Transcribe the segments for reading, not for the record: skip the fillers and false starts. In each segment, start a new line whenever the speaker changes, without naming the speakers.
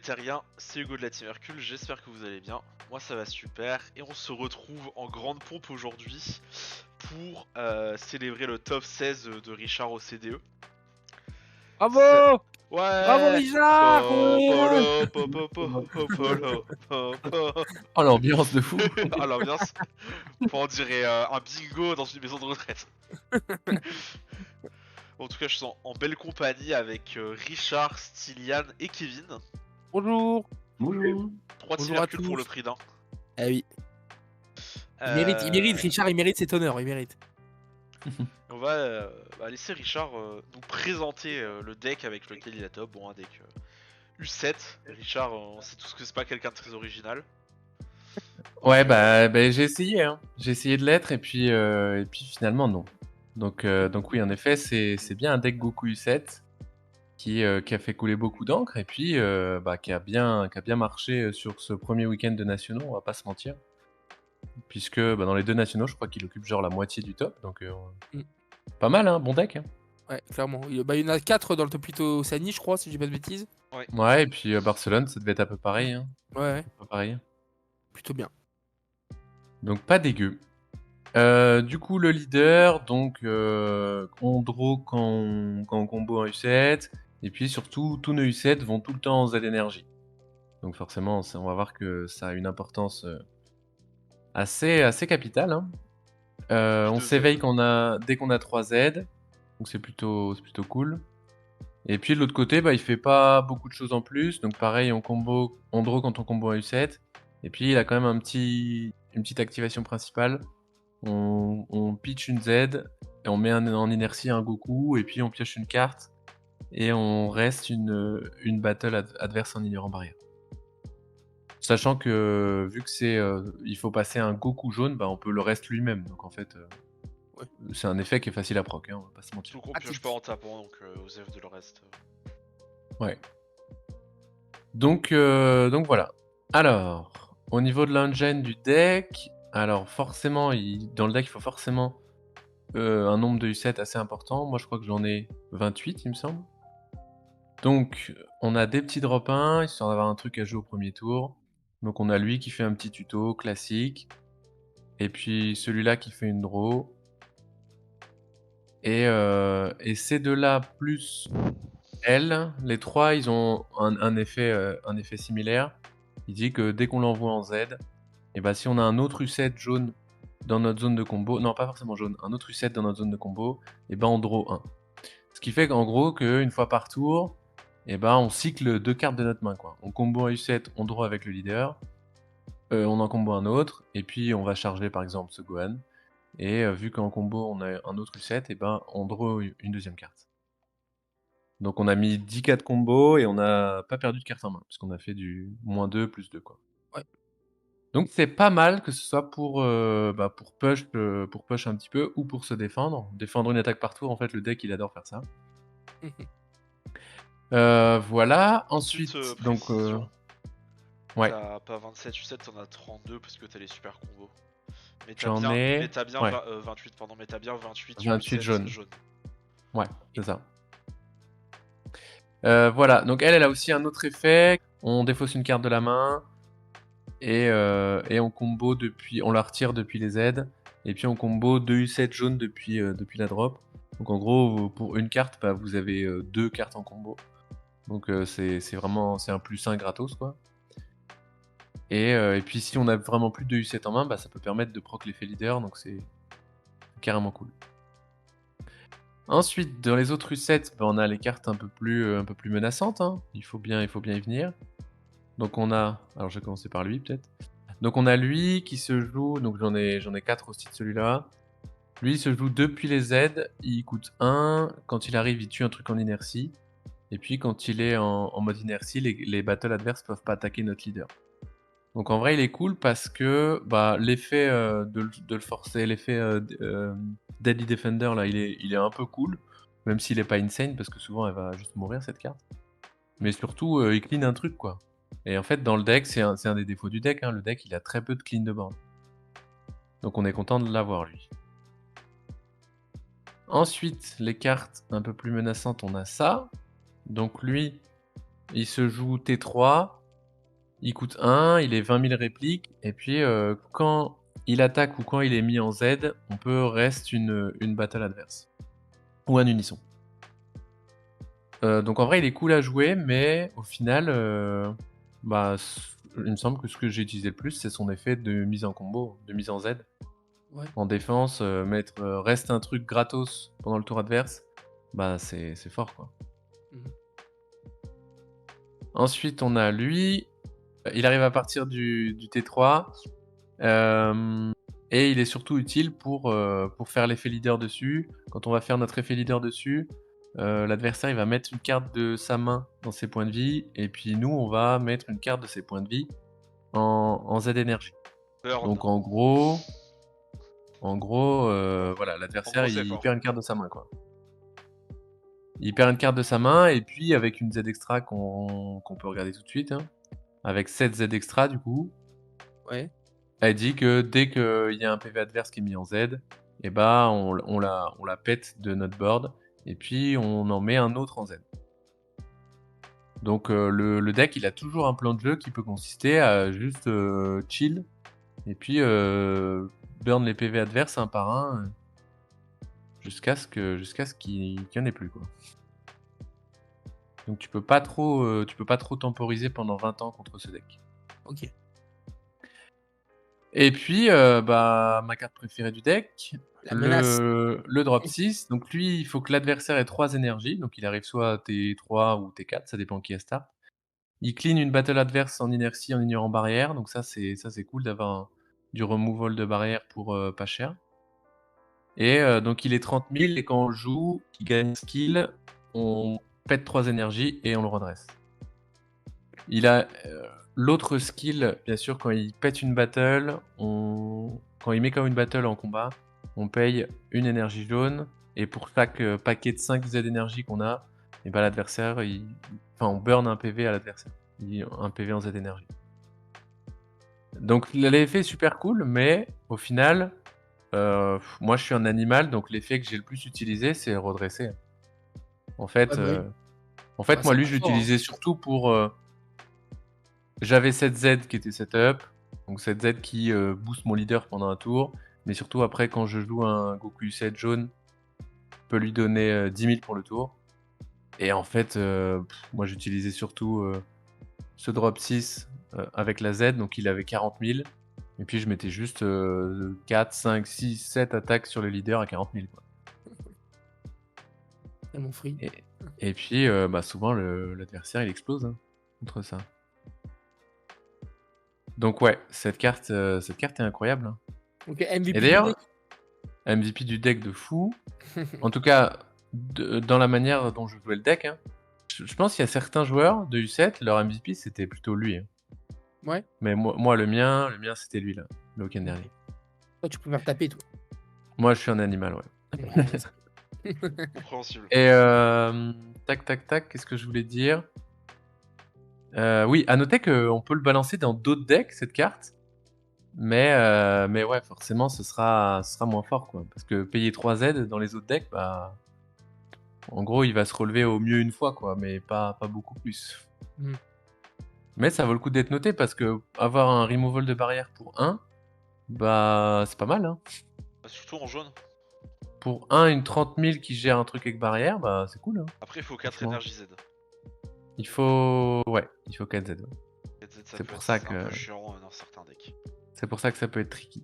terriens, c'est Hugo de la Team Hercule, j'espère que vous allez bien. Moi ça va super et on se retrouve en grande pompe aujourd'hui pour célébrer le top 16 de Richard au CDE. C'est-
Bravo! Bravo
Ouais.
Richard! Ouais.
Popolo, popopo, popolo, popo.
Oh, l'ambiance de fou!
Ah l'ambiance, on dirait un bingo dans une maison de retraite. En tout cas je suis en belle compagnie avec Richard, Stylian et Kevin.
Bonjour!
Bonjour!
3 Team
Bonjour à
Hercule pour le
tous.
prix d'un.
Eh oui, il mérite, Richard, il mérite cet honneur, il mérite.
On va laisser Richard nous présenter le deck avec lequel il a top. Bon, un deck U7. Richard, on sait tous que c'est pas quelqu'un de très original.
Ouais, bah, j'ai essayé, hein. J'ai essayé de l'être et puis finalement non. Donc oui, en effet, c'est bien un deck Goku U7 qui a fait couler beaucoup d'encre et puis bah, qui a bien marché sur ce premier week-end de nationaux, on va pas se mentir. Puisque bah, dans les deux nationaux, je crois qu'il occupe genre la moitié du top, donc
Mm.
pas mal, hein, bon deck, hein.
Ouais, clairement. Il y en a 4 dans le top 8 au Sani, je crois, si j'ai pas de bêtises.
Ouais, et puis Barcelone, ça devait être un peu pareil, hein.
Ouais,
Pas pareil.
plutôt bien.
Donc pas dégueu. Du coup, le leader, donc on draw quand on combo un U7, et puis surtout, tous nos U7 vont tout le temps en Z énergie. Donc forcément, on va voir que ça a une importance assez capitale, hein. On
De Z.
s'éveille dès qu'on a 3 Z, donc c'est plutôt cool. Et puis de l'autre côté, bah, il fait pas beaucoup de choses en plus, donc pareil, on draw quand on combo un U7, et puis il a quand même une petite activation principale. On pitch une Z, et on met en inertie un Goku, et puis on pioche une carte, et on reste une battle adverse en ignorant barrière. Sachant que vu que il faut passer un Goku jaune, bah on peut le reste lui-même. Donc en fait,
Ouais.
c'est un effet qui est facile à proc, hein, on va pas se mentir.
Surtout qu'on pioche
Pratique.
pas en tapant, donc aux F de le reste.
Ouais. Donc voilà. Alors, au niveau de l'engine du deck, alors forcément, dans le deck, il faut forcément un nombre de U7 assez important. Moi, je crois que j'en ai 28, il me semble. Donc, on a des petits drop 1, histoire d'avoir un truc à jouer au premier tour. Donc, on a lui qui fait un petit tuto classique. Et puis, celui-là qui fait une draw. Et ces deux-là, plus elle, les trois, ils ont un effet similaire. Il dit que dès qu'on l'envoie en Z, et bah, si on a un autre U7 jaune dans notre zone de combo, non pas forcément jaune, un autre U7 dans notre zone de combo, et ben on draw 1. Ce qui fait qu'en gros, qu'une fois par tour, et ben on cycle 2 cartes de notre main, quoi. On combo un U7, on draw avec le leader, on en combo un autre, et puis on va charger par exemple ce Gohan. Et vu qu'en combo on a un autre U7, et ben on draw une deuxième carte. Donc on a mis 10 cartes combo et on n'a pas perdu de carte en main, puisqu'on a fait du -2, +2, quoi.
Ouais.
Donc c'est pas mal, que ce soit pour push un petit peu ou pour se défendre. Défendre une attaque par tour, en fait, le deck, il adore faire ça. Voilà,
Petite
ensuite, donc
précision,
ouais,
t'as pas 27 U7, t'en as 32 parce que t'as les super combos. Mais
j'en ai
t'as bien
ouais,
28, pardon, mais t'as bien 28
28
U7
jaunes.
jaunes.
Ouais, c'est ça. Voilà, donc elle a aussi un autre effet. On défausse une carte de la main et on la retire depuis les Z, et puis on combo 2 U7 jaunes depuis la drop. Donc en gros, pour une carte, bah, vous avez 2 cartes en combo. Donc c'est vraiment un +1 gratos, quoi. Et puis si on a vraiment plus de U7 en main, bah, ça peut permettre de proc l'effet leader, donc c'est carrément cool. Ensuite, dans les autres U7, bah, on a les cartes un peu plus menaçantes, hein. Il faut bien y venir. Donc on a, alors je vais commencer par lui peut-être. Donc on a lui qui se joue, donc j'en ai 4 aussi de celui-là. Lui il se joue depuis les Z, il coûte 1, quand il arrive il tue un truc en inertie, et puis quand il est en mode inertie, les battles adverses peuvent pas attaquer notre leader. Donc en vrai il est cool parce que bah, l'effet de le forcer, l'effet Deadly Defender là, il est un peu cool, même s'il est pas insane, parce que souvent elle va juste mourir cette carte. Mais surtout il clean un truc, quoi. Et en fait dans le deck, c'est un des défauts du deck, hein, le deck il a très peu de clean de board. Donc on est content de l'avoir lui. Ensuite, les cartes un peu plus menaçantes, on a ça. Donc lui, il se joue T3, il coûte 1, il est 20 000 répliques, et puis quand il attaque ou quand il est mis en Z, on peut reste une battle adverse. Ou un unisson. Donc en vrai, il est cool à jouer, mais au final, il me semble que ce que j'ai utilisé le plus, c'est son effet de mise en combo, de mise en Z.
Ouais.
En défense, mettre reste un truc gratos pendant le tour adverse, c'est fort quoi.
Mhm.
Ensuite, on a lui, il arrive à partir du T3, et il est surtout utile pour faire l'effet leader dessus. Quand on va faire notre effet leader dessus, l'adversaire il va mettre une carte de sa main dans ses points de vie, et puis nous on va mettre une carte de ses points de vie en Z énergie.
Burn.
Donc en gros, voilà,
En
l'adversaire
gros, c'est
il
fort.
perd une carte de sa main quoi. Il perd une carte de sa main, et puis avec une Z extra qu'on peut regarder tout de suite, hein, avec 7 Z extra du coup,
Ouais.
elle dit que dès qu'il y a un PV adverse qui est mis en Z, et on la pète de notre board, et puis on en met un autre en Z. Donc le deck il a toujours un plan de jeu qui peut consister à juste chill, et puis burn les PV adverses un par un, jusqu'à ce qu'il n'y en ait plus quoi. Donc tu peux pas trop temporiser pendant 20 ans contre ce deck.
Ok.
Et puis ma carte préférée du deck,
La menace.
le drop 6. Donc lui, il faut que l'adversaire ait 3 énergies, donc il arrive soit à T3 ou T4, ça dépend qui est start. Il clean une battle adverse en inertie en ignorant barrière, donc ça c'est cool d'avoir du removal de barrière pour pas cher. Et donc il est 30 000, et quand on joue, il gagne skill, on pète 3 énergies et on le redresse. Il a l'autre skill, bien sûr, quand il pète une battle, quand il met comme une battle en combat, on paye une énergie jaune, et pour chaque paquet de 5 Z d'énergie qu'on a, et l'adversaire, on burn un PV à l'adversaire. Un PV en Z d'énergie. Donc l'effet est super cool, mais au final, moi je suis un animal, donc l'effet que j'ai le plus utilisé, c'est redresser. En fait,
Ouais, bah oui.
moi
C'est
lui
pas
je
fort, hein.
l'utilisais surtout pour... J'avais cette Z qui était setup, donc cette Z qui booste mon leader pendant un tour, mais surtout après quand je joue un Goku U7 jaune, je peux lui donner 10 000 pour le tour. Et en fait, moi j'utilisais surtout ce drop 6 avec la Z, donc il avait 40 000, et puis je mettais juste 4, 5, 6, 7 attaques sur le leader à 40 000 quoi.
Tellement free.
Et puis souvent l'adversaire il explose hein, contre ça. Donc ouais, cette carte est incroyable hein.
Ok,
Et
MVP du
d'ailleurs,
deck.
MVP du deck de fou. En tout cas, dans la manière dont je jouais le deck, hein. Je pense qu'il y a certains joueurs de U7, leur MVP c'était plutôt lui, hein.
Ouais.
Mais moi le mien c'était lui là, le week-end dernier.
Toi, tu préfères taper, toi.
Moi je suis un animal, ouais.
Compréhensible.
Et tac, qu'est-ce que je voulais dire? Oui, à noter qu'on peut le balancer dans d'autres decks, cette carte. Mais ouais, forcément, ce sera moins fort, quoi. Parce que payer 3 Z dans les autres decks, en gros, il va se relever au mieux une fois, quoi, mais pas beaucoup plus.
Mm.
Mais ça vaut le coup d'être noté, parce que avoir un removal de barrière pour 1, c'est pas mal, hein.
Surtout en jaune.
Pour 1, une 30 000 qui gère un truc avec barrière, c'est cool, hein.
Après, il faut 4
Franchement.
énergies Z.
Il faut 4 Z. Ouais.
4 Z, ça
C'est
peut
pour
être
ça
un
que-
peu chiant dans certains decks.
C'est pour ça que ça peut être tricky.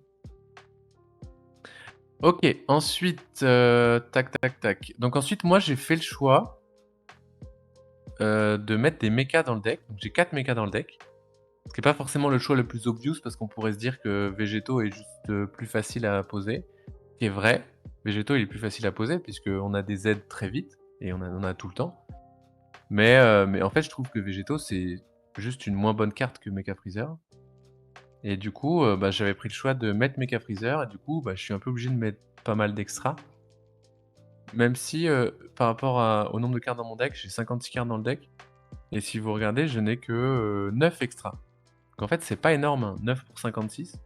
Ok, ensuite, tac. Donc ensuite, moi, j'ai fait le choix de mettre des mechas dans le deck. Donc j'ai 4 mechas dans le deck. Ce qui n'est pas forcément le choix le plus obvious, parce qu'on pourrait se dire que Végéto est juste plus facile à poser. Ce qui est vrai, Végéto il est plus facile à poser, puisqu'on a des aides très vite, et on en a tout le temps. Mais en fait, je trouve que Végéto c'est juste une moins bonne carte que Mecha Freezer. Et du coup, j'avais pris le choix de mettre Mecha Freezer, et du coup, je suis un peu obligé de mettre pas mal d'extra. Même si, par rapport au nombre de cartes dans mon deck, j'ai 56 cartes dans le deck. Et si vous regardez, je n'ai que 9 extra. Donc en fait, c'est pas énorme, hein, 9 pour 56.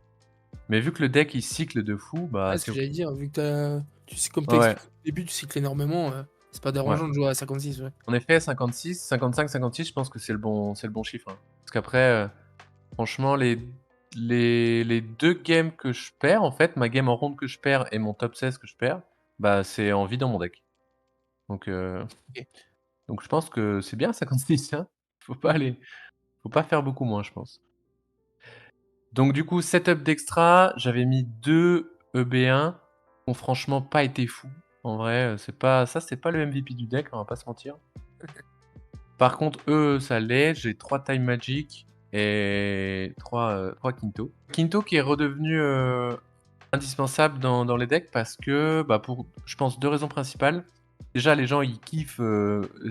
Mais vu que le deck il cycle de fou,
Ouais, ce
c'est
que j'allais dire, vu que tu sais, comme
Ouais.
au début, tu cycles énormément, C'est pas dérangeant de jouer à 56, ouais.
En effet, 56, 55, 56, je pense que c'est le bon chiffre, hein. Parce qu'après, franchement, les 2 games que je perds, en fait, ma game en ronde que je perds et mon top 16 que je perds, bah, c'est en vie dans mon deck. Donc
OK.
donc je pense que c'est bien 56, hein. Faut pas aller faut pas faire beaucoup moins, je pense. Donc du coup, setup d'extra, j'avais mis 2 EB1 qui ont franchement pas été fous. En vrai, c'est pas le MVP du deck, on va pas se mentir. Par contre, eux, ça l'est. J'ai 3 Time Magic et 3 Quinto. Quinto qui est redevenu indispensable dans les decks parce que, bah, pour, je pense, 2 raisons principales. Déjà, les gens, ils kiffent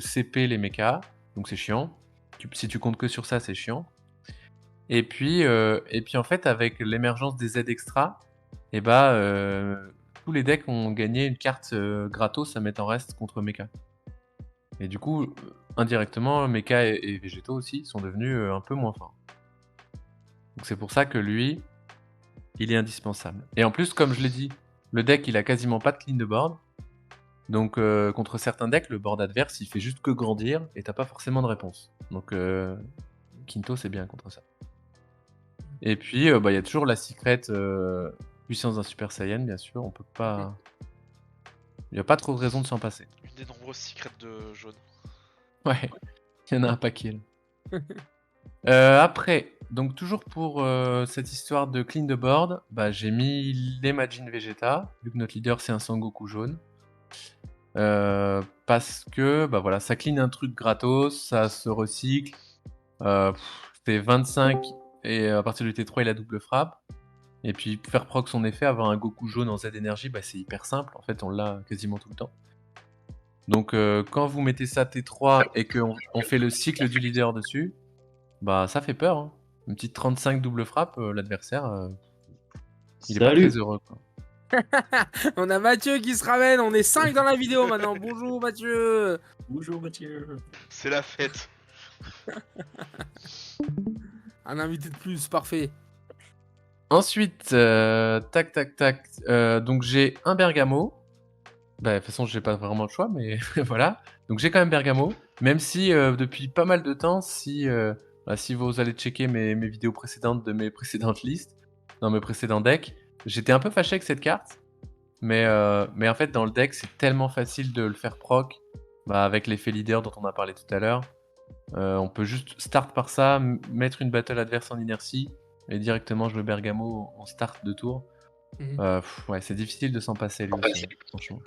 CP les mechas, donc c'est chiant. Si tu comptes que sur ça, c'est chiant. Et puis en fait, avec l'émergence des Z extra, et bah, tous les decks ont gagné une carte gratos à mettre en reste contre mecha. Et du coup, indirectement, mecha et végétaux aussi sont devenus un peu moins forts. Donc c'est pour ça que lui, il est indispensable. Et en plus, comme je l'ai dit, le deck, il a quasiment pas de clean de board. Donc contre certains decks, le board adverse, il fait juste que grandir et t'as pas forcément de réponse. Donc Quinto, c'est bien contre ça. Et puis, bah, y a toujours la secret puissance d'un Super Saiyan, bien sûr. On peut pas. Il y a pas trop de raison de s'en passer.
Une des nombreuses secrets de jaune.
Ouais, il y en a un paquet. Là. Après, donc toujours pour cette histoire de clean the board, bah, j'ai mis les Majin Vegeta, vu que notre leader c'est un Sangoku jaune. Parce que bah voilà, ça clean un truc gratos, ça se recycle. C'est 25 et à partir du T3 il a double frappe. Et puis pour faire proc son effet, avoir un Goku jaune en Z énergie, bah, c'est hyper simple. En fait, on l'a quasiment tout le temps. Donc quand vous mettez ça T3 et qu'on fait le cycle du leader dessus, bah ça fait peur. Hein. Une petite 35 double frappe, l'adversaire, il est pas très heureux. Quoi.
On a Mathieu qui se ramène, on est 5 dans la vidéo maintenant. Bonjour Mathieu.
Bonjour Mathieu.
C'est la fête.
Un invité de plus, parfait.
Ensuite, tac tac tac. Donc j'ai un Bergamo. Bah, de toute façon, j'ai pas vraiment le choix, mais voilà. Donc j'ai quand même Bergamo. Même si depuis pas mal de temps, si vous allez checker mes vidéos précédentes de mes précédentes listes, dans mes précédents decks, j'étais un peu fâché avec cette carte. Mais en fait, dans le deck, c'est tellement facile de le faire proc. Bah, avec l'effet leader dont on a parlé tout à l'heure. On peut juste start par ça, mettre une battle adverse en inertie. Et directement, je mets Bergamo en start de tour. Ouais, c'est difficile de s'en passer, lui aussi, franchement.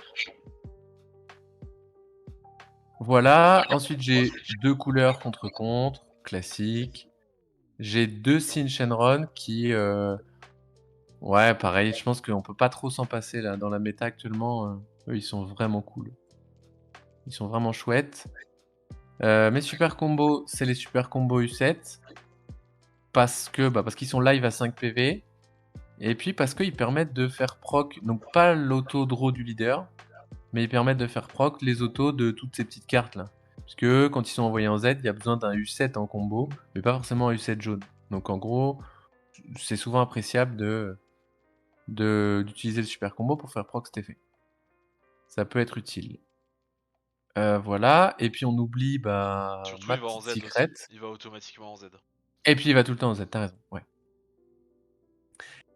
Voilà, ensuite j'ai 2 couleurs contre, classique. J'ai 2 Sin Shenron qui... Ouais, pareil, je pense qu'on peut pas trop s'en passer là. Dans la méta actuellement, eux, ils sont vraiment cool. Ils sont vraiment chouettes. Mes super combos, c'est les super combos U7. Parce qu'ils sont live à 5 PV. Et puis parce qu'ils permettent de faire proc, donc pas l'auto-draw du leader, mais ils permettent de faire proc les autos de toutes ces petites cartes là. Parce que quand ils sont envoyés en Z, il y a besoin d'un U7 en combo, mais pas forcément un U7 jaune. Donc en gros, c'est souvent appréciable d'utiliser le super combo pour faire proc cet effet. Ça peut être utile. Voilà, et puis on oublie
Surtout,
ma
il va en
petite
Z
secret.
aussi. Il va automatiquement en Z.
Et puis il va tout le temps en Z, t'as raison, ouais.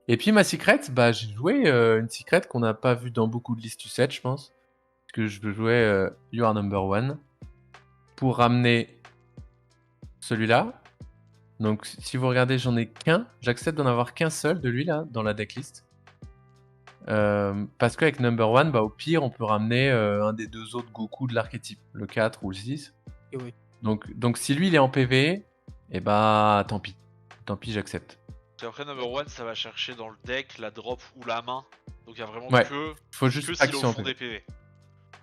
Et puis ma secret, j'ai joué une secret qu'on n'a pas vue dans beaucoup de listes U7, je pense. Parce que je veux jouer You Are Number One pour ramener celui-là. Donc si vous regardez, j'en ai qu'un. J'accepte d'en avoir qu'un seul de lui là dans la decklist. Parce qu'avec Number One, au pire, on peut ramener un des 2 autres Goku de l'archétype, le 4 ou le 6.
Et oui.
Donc si lui il est en PV, et tant pis. Tant pis, j'accepte.
Après, Number One, ça va chercher dans le deck la drop ou la main. Donc il y a vraiment
Ouais,
que
faut juste
que
pas
s'ils
qu'ils
au
soient en
fond
PV.
des PV.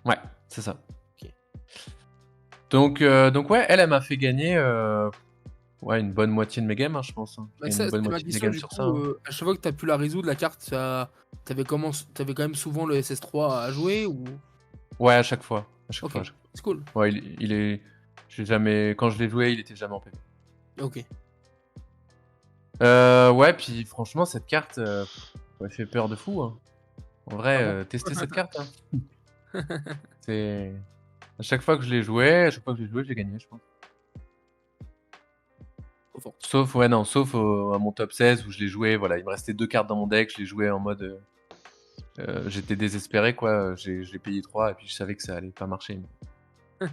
Ouais, c'est ça.
Ok.
Donc ouais, elle m'a fait gagner une bonne moitié de mes games, hein, je pense. Hein. J'ai
Ça,
une bonne
c'était ma
moitié de mes
question
games
du
sur
coup.
ça. Hein.
À chaque fois que t'as pu la résoudre, la carte, t'avais quand même souvent le SS3 à jouer ou...
Ouais, à chaque fois.
Ok, c'est cool.
Ouais, il est. Quand je l'ai joué, il était jamais en PV.
Ok.
Ouais, puis franchement, cette carte, elle fait peur de fou. Hein. En vrai,
Ah bon
testez cette carte. Hein. À chaque fois que je l'ai joué, j'ai gagné, je pense.
Trop fort.
Sauf, ouais, non, sauf à mon top 16 où je l'ai joué, voilà, il me restait 2 cartes dans mon deck, je l'ai joué en mode. J'étais désespéré, quoi. J'ai payé 3 et puis je savais que ça allait pas marcher.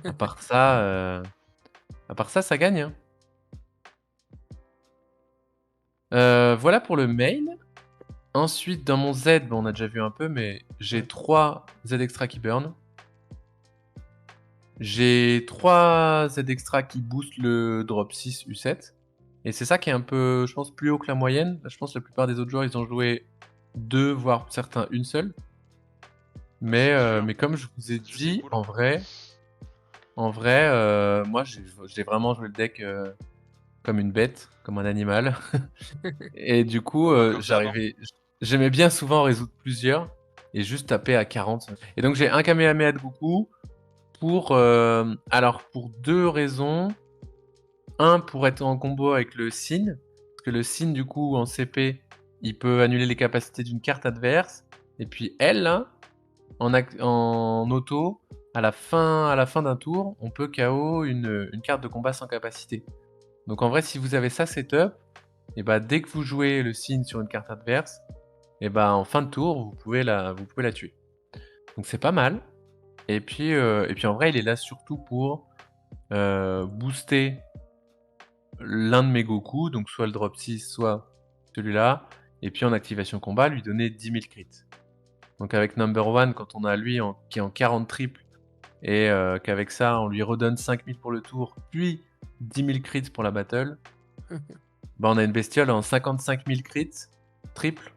À part ça, ça gagne, hein. Voilà pour le mail. Ensuite, dans mon Z, bon, on a déjà vu un peu, mais j'ai
Ouais.
3 Z extra qui burn. J'ai 3 Z extra qui boostent le drop 6 U7. Et c'est ça qui est un peu, je pense, plus haut que la moyenne. Je pense que la plupart des autres joueurs, ils ont joué 2, voire certains une seule.
C'est sûr.
Mais comme je vous ai
C'est juste c'est
dit,
cool.
en vrai, moi, j'ai vraiment joué le deck comme une bête, comme un animal. Et du coup,
Bon bah comme d'hab, hein.
j'aimais bien souvent résoudre plusieurs et juste taper à 40. Et donc j'ai un Kamehameha de Goku pour 2 raisons. Un, pour être en combo avec le Sin, parce que le Sin, du coup, en CP, il peut annuler les capacités d'une carte adverse. Et puis elle, là, en auto, à la fin d'un tour, on peut KO une carte de combat sans capacité. Donc en vrai, si vous avez ça setup, et bah dès que vous jouez le signe sur une carte adverse, et bah en fin de tour, vous pouvez la tuer. Donc c'est pas mal. Et puis en vrai, il est là surtout pour booster l'un de mes Goku, donc soit le drop 6, soit celui-là. Et puis en activation combat, lui donner 10 000 crits. Donc avec number 1, quand on a lui qui est en 40 triple, et qu'avec ça, on lui redonne 5000 pour le tour, puis 10 000 crits pour la battle, bah on a une bestiole en 55 000 crits, triple.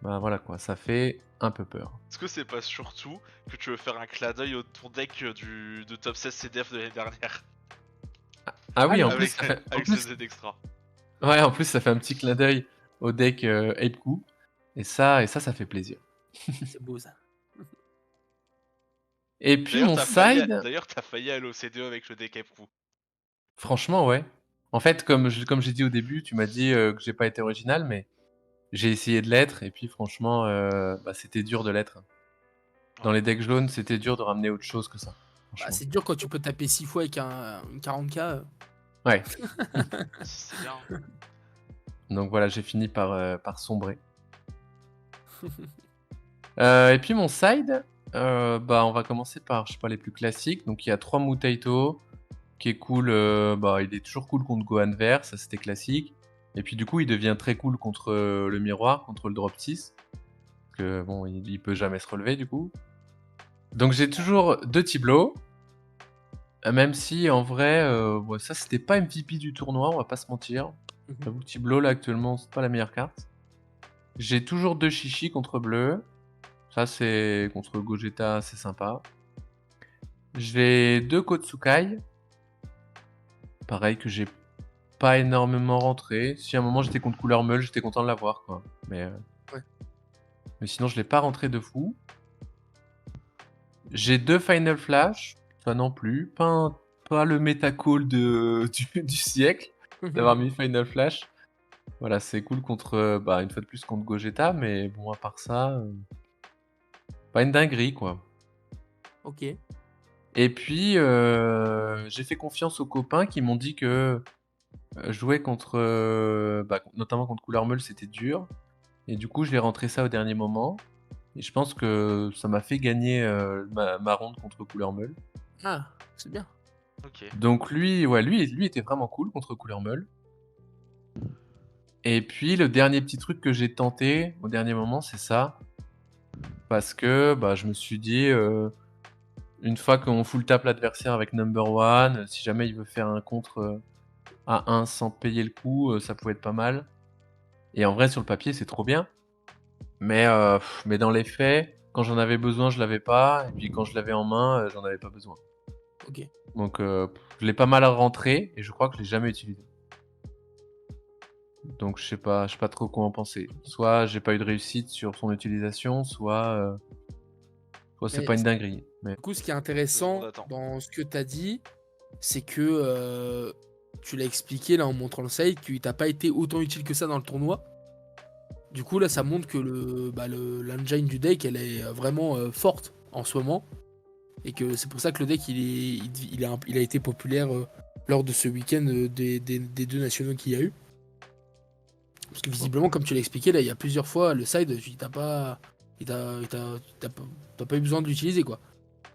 Bah voilà quoi, ça fait un peu peur.
Est-ce que c'est pas surtout que tu veux faire un clin d'œil au ton deck de top 16 CDF de l'année dernière
Ah oui, en
Allez.
plus,
avec,
ça fait, en
avec ce
plus,
Z extra?
ouais, en plus, ça fait un petit clin d'œil au deck Ape-Coup. Et ça fait plaisir.
C'est beau ça.
Et puis mon side,
D'ailleurs, t'as failli aller au CDE avec le deck F-Coup.
franchement, ouais. En fait, comme j'ai dit au début, tu m'as dit que j'ai pas été original, mais j'ai essayé de l'être, et puis franchement, bah, c'était dur de l'être. Dans
Ouais,
les decks jaunes, c'était dur de ramener autre chose que ça.
Bah,
Franchement.
c'est dur quand tu peux taper 6 fois avec une 40k.
Ouais.
c'est bien.
Donc voilà, j'ai fini par sombrer. Et puis mon side, bah on va commencer par, je sais pas, les plus classiques. Donc il y a 3 Mutaito, qui est cool, bah il est toujours cool contre Gohan Vert, ça c'était classique. Et puis du coup il devient très cool contre le miroir, contre le drop 6. Parce que bon, il peut jamais se relever du coup. Donc j'ai toujours 2 Tiblo. Même si en vrai, ouais, ça c'était pas MVP du tournoi, on va pas se mentir. J'avoue que Tiblo là actuellement c'est pas la meilleure carte. J'ai toujours 2 Chichi contre bleu. Ça c'est contre Gogeta, c'est sympa. J'ai 2 Kotsukai. Pareil que j'ai pas énormément rentré. Si à un moment j'étais contre couleur meule, j'étais content de l'avoir quoi.
Ouais.
Mais sinon je l'ai pas rentré de fou. J'ai 2 Final Flash. Ça non plus. Pas le méta call du siècle d'avoir mis Final Flash. Voilà, c'est cool contre, bah, une fois de plus contre Gogeta, mais bon, à part ça, pas une dinguerie, quoi.
Ok.
Et puis, j'ai fait confiance aux copains qui m'ont dit que jouer contre, bah, notamment contre Couleur Meule, c'était dur. Et du coup, je l'ai rentré ça au dernier moment. Et je pense que ça m'a fait gagner ma ronde contre Couleur Meule.
Ah, c'est bien.
Ok.
Donc lui était vraiment cool contre Couleur Meule. Et puis le dernier petit truc que j'ai tenté au dernier moment, c'est ça. Parce que bah, je me suis dit, une fois qu'on full tap l'adversaire avec number 1, si jamais il veut faire un contre à 1 sans payer le coup, ça pouvait être pas mal. Et en vrai, sur le papier, c'est trop bien. Mais dans les faits, quand j'en avais besoin, je l'avais pas. Et puis quand je l'avais en main, j'en avais pas besoin.
Ok.
Donc je l'ai pas mal rentré et je crois que je l'ai jamais utilisé. Donc je sais pas trop quoi en penser. Soit j'ai pas eu de réussite sur son utilisation, soit c'est
Mais
pas une dinguerie. Mais
du coup, ce qui est
Deux
intéressant
secondes, attends.
dans ce que tu as dit, c'est que tu l'as expliqué là en montrant le site, qu'il t'a pas été autant utile que ça dans le tournoi. Du coup, là, ça montre que l'engine du deck, elle est vraiment forte en ce moment. Et que c'est pour ça que le deck il a été populaire lors de ce week-end des deux nationaux qu'il y a eu. Parce que visiblement, comme tu l'as expliqué, là, il y a plusieurs fois, le side, t'as pas eu besoin de l'utiliser, quoi.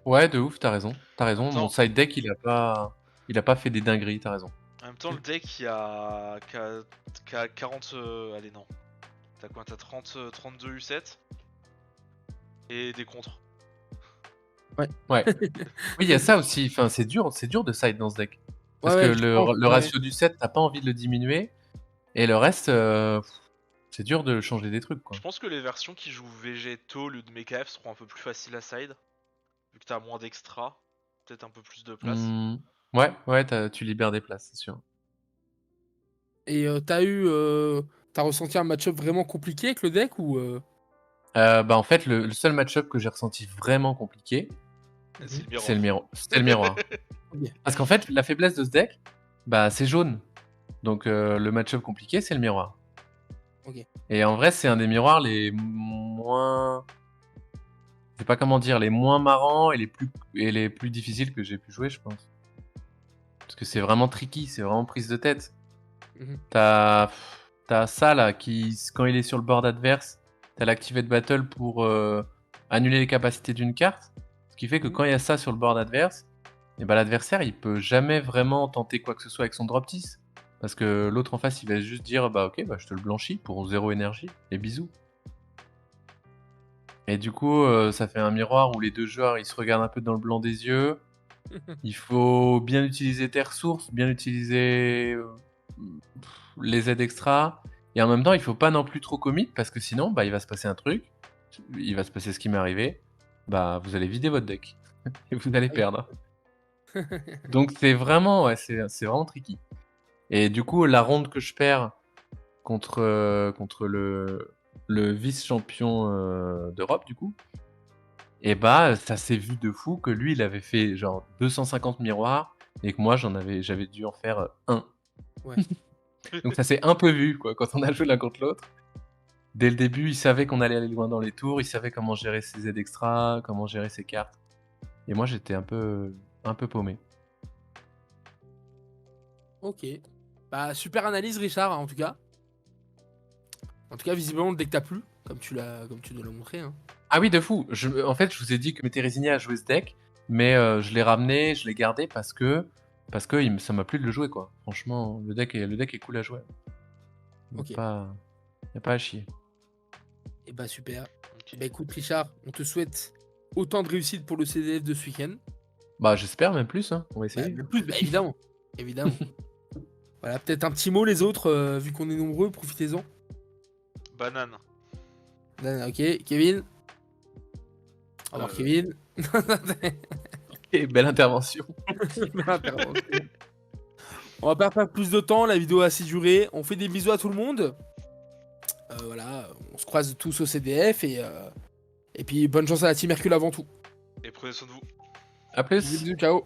Ouais, de ouf, t'as raison. T'as raison,
Attends.
mon side deck, il a pas fait des dingueries, t'as raison.
En même temps, le deck qui a 40. Allez, non. T'as quoi? T'as 32 U7 et des contres.
Ouais. Oui, il y a ça aussi. Enfin, c'est dur de side dans ce deck. Parce
Ouais,
que
ouais, je pense,
le
ouais.
ratio du 7, t'as pas envie de le diminuer. Et le reste, c'est dur de changer des trucs, quoi.
Je pense que les versions qui jouent Végétaux au lieu de Mecha F seront un peu plus faciles à side. Vu que t'as moins d'extra, peut-être un peu plus de place.
Hmm. Ouais, tu libères des places, c'est sûr.
Et t'as ressenti un match-up vraiment compliqué avec le deck ou
Bah, en fait, le seul match-up que j'ai ressenti vraiment compliqué,
C'est le
c'était
miroir.
le miroir.
Ok.
Parce qu'en fait, la faiblesse de ce deck, bah, c'est jaune. Donc, le match-up compliqué, c'est le miroir.
Ok.
Et en vrai, c'est un des miroirs les moins. Je sais pas comment dire, les moins marrants et les plus difficiles que j'ai pu jouer, je pense. Parce que c'est vraiment tricky, c'est vraiment prise de tête.
Mhm.
T'as ça là qui, quand il est sur le board adverse, t'as l'Activate Battle pour annuler les capacités d'une carte. Ce qui fait que
Mhm.
quand il y a ça sur le board adverse, et ben l'adversaire il peut jamais vraiment tenter quoi que ce soit avec son drop 10. Parce que l'autre en face il va juste dire bah ok, bah je te le blanchis pour 0 énergie et bisous. Et du coup, ça fait un miroir où les deux joueurs ils se regardent un peu dans le blanc des yeux. Il faut bien utiliser tes ressources, bien utiliser les aides extra. Et en même temps, il faut pas non plus trop commit parce que sinon, bah, il va se passer un truc. Il va se passer ce qui m'est arrivé. Bah, vous allez vider votre deck et vous allez perdre. Donc c'est vraiment, ouais, c'est vraiment tricky. Et du coup, la ronde que je perds contre le vice-champion d'Europe, du coup, et bah, ça s'est vu de fou que lui, il avait fait genre 250 miroirs et que moi, j'avais dû en faire un.
Ouais.
Donc ça s'est un peu vu, quoi, quand on a joué l'un contre l'autre. Dès le début, il savait qu'on allait aller loin dans les tours, il savait comment gérer ses aides extra, comment gérer ses cartes. Et moi, j'étais un peu paumé.
Ok. Bah, super analyse, Richard, en tout cas. En tout cas, visiblement, le deck t'a plu, comme tu nous l'as montré. Hein.
Ah oui, de fou. En fait, je vous ai dit que je m'étais résigné à jouer ce deck, mais je l'ai ramené, je l'ai gardé parce que ça m'a plu de le jouer, quoi. Franchement, le deck est cool à jouer.
Ok.
Y a pas à chier.
Et bah, super.
Ok.
Bah, écoute, Richard, on te souhaite autant de réussite pour le CDF de ce week-end.
Bah, j'espère même plus, hein. On va
Bah,
essayer.
même plus, bah, évidemment. Évidemment. Voilà, peut-être un petit mot, les autres, vu qu'on est nombreux, profitez-en.
Banane.
Ok, Kevin. Au revoir, Kevin.
Et belle intervention.
On va pas faire plus de temps, la vidéo a assez duré. On fait des bisous à tout le monde. Voilà, on se croise tous au CDF et puis bonne chance à la team Hercule avant tout.
Et prenez soin de vous.
À plus.
Bisous, ciao.